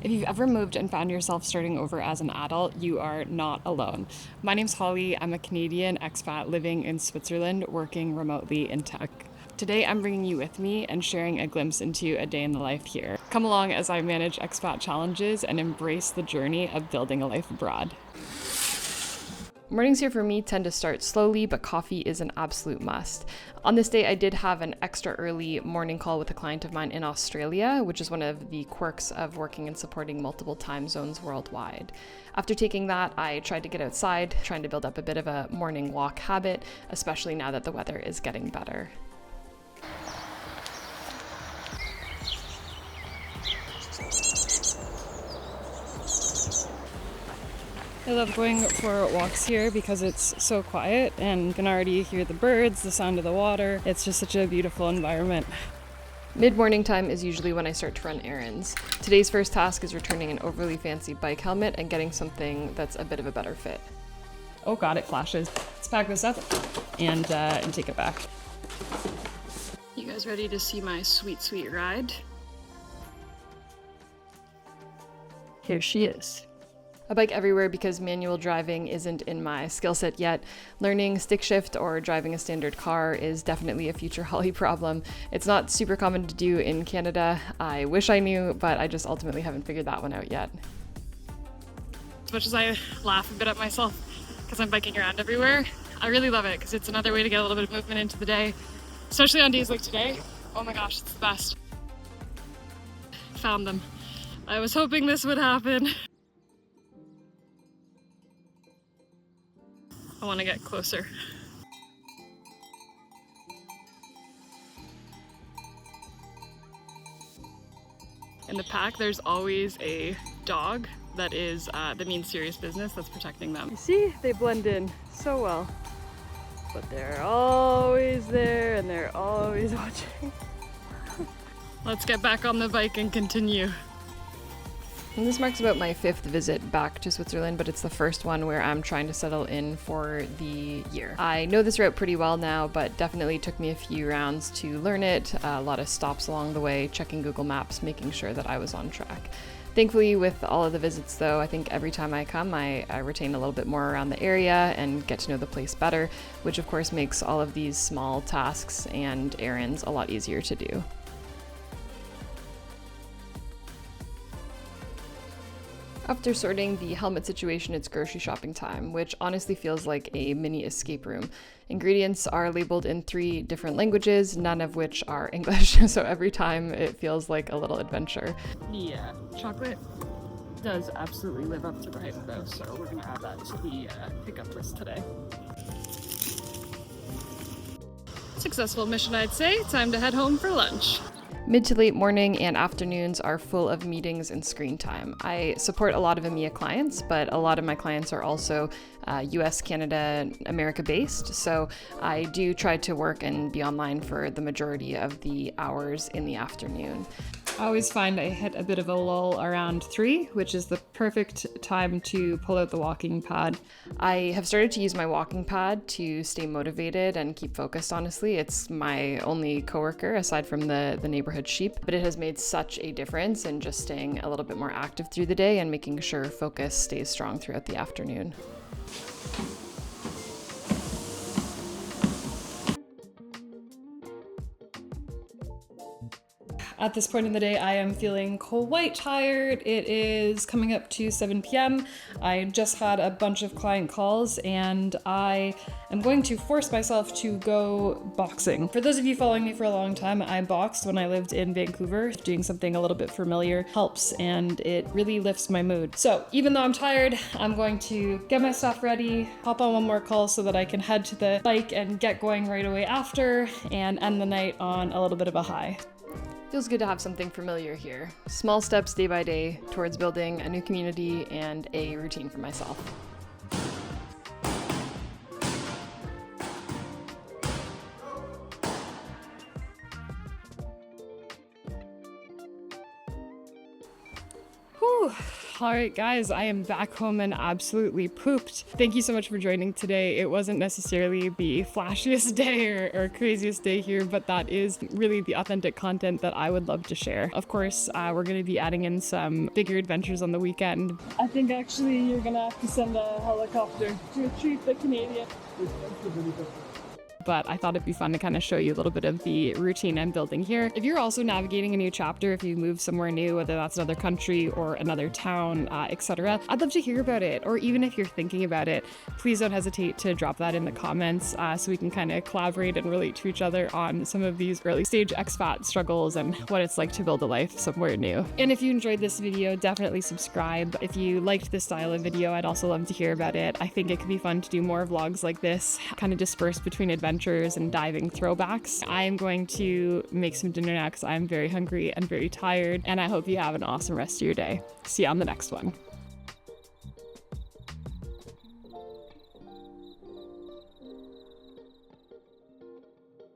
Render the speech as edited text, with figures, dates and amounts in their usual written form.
If you've ever moved and found yourself starting over as an adult, you are not alone. My name's Holly. I'm a Canadian expat living in Switzerland, working remotely in tech. Today, I'm bringing you with me and sharing a glimpse into a day in the life here. Come along as I manage expat challenges and embrace the journey of building a life abroad. Mornings here for me tend to start slowly, but coffee is an absolute must. On this day, I did have an extra early morning call with a client of mine in Australia, which is one of the quirks of working and supporting multiple time zones worldwide. After taking that, I tried to get outside, trying to build up a bit of a morning walk habit, especially now that the weather is getting better. I love going for walks here because it's so quiet and you can already hear the birds, the sound of the water. It's just such a beautiful environment. Mid-morning time is usually when I start to run errands. Today's first task is returning an overly fancy bike helmet and getting something that's a bit of a better fit. Oh god, it flashes. Let's pack this up and take it back. You guys ready to see my sweet, sweet ride? Here she is. A bike everywhere because manual driving isn't in my skill set yet. Learning stick shift or driving a standard car is definitely a future Holly problem. It's not super common to do in Canada. I wish I knew, but I just ultimately haven't figured that one out yet. As much as I laugh a bit at myself because I'm biking around everywhere, I really love it because it's another way to get a little bit of movement into the day, especially on days like today. Oh my gosh, it's the best. Found them. I was hoping this would happen. I want to get closer. In the pack, there's always a dog that means serious business that's protecting them. You see, they blend in so well, but they're always there and they're always watching. Let's get back on the bike and continue. And this marks about my 5th visit back to Switzerland, but it's the first one where I'm trying to settle in for the year. I know this route pretty well now, but definitely took me a few rounds to learn it, a lot of stops along the way, checking Google Maps, making sure that I was on track. Thankfully, with all of the visits though, I think every time I come, I retain a little bit more around the area and get to know the place better, which of course makes all of these small tasks and errands a lot easier to do. After sorting the helmet situation, it's grocery shopping time, which honestly feels like a mini escape room. Ingredients are labeled in 3 different languages, none of which are English, so every time it feels like a little adventure. The chocolate does absolutely live up to the hype though, so we're gonna add that to the pickup list today. Successful mission, I'd say. Time to head home for lunch. Mid to late morning and afternoons are full of meetings and screen time. I support a lot of EMEA clients, but a lot of my clients are also US, Canada, America based, so I do try to work and be online for the majority of the hours in the afternoon. I always find I hit a bit of a lull around 3, which is the perfect time to pull out the walking pad. I have started to use my walking pad to stay motivated and keep focused, honestly. It's my only coworker aside from the neighborhood sheep, but it has made such a difference in just staying a little bit more active through the day and making sure focus stays strong throughout the afternoon. At this point in the day, I am feeling quite tired. It is coming up to 7 p.m. I just had a bunch of client calls and I am going to force myself to go boxing. For those of you following me for a long time, I boxed when I lived in Vancouver. Doing something a little bit familiar helps and it really lifts my mood. So even though I'm tired, I'm going to get my stuff ready, hop on one more call so that I can head to the bike and get going right away after and end the night on a little bit of a high. Feels good to have something familiar here. Small steps day by day towards building a new community and a routine for myself. Whew, Whew. All right, guys, I am back home and absolutely pooped. Thank you so much for joining today. It wasn't necessarily the flashiest day or craziest day here, but that is really the authentic content that I would love to share. Of course, we're going to be adding in some bigger adventures on the weekend. I think actually you're going to have to send a helicopter to retrieve the Canadian. But I thought it'd be fun to kind of show you a little bit of the routine I'm building here. If you're also navigating a new chapter, if you move somewhere new, whether that's another country or another town, etc., I'd love to hear about it. Or even if you're thinking about it, please don't hesitate to drop that in the comments so we can kind of collaborate and relate to each other on some of these early stage expat struggles and what it's like to build a life somewhere new. And if you enjoyed this video, definitely subscribe. If you liked this style of video, I'd also love to hear about it. I think it could be fun to do more vlogs like this, kind of dispersed between adventures and diving throwbacks. I am going to make some dinner now because I'm very hungry and very tired, and I hope you have an awesome rest of your day. See you on the next one.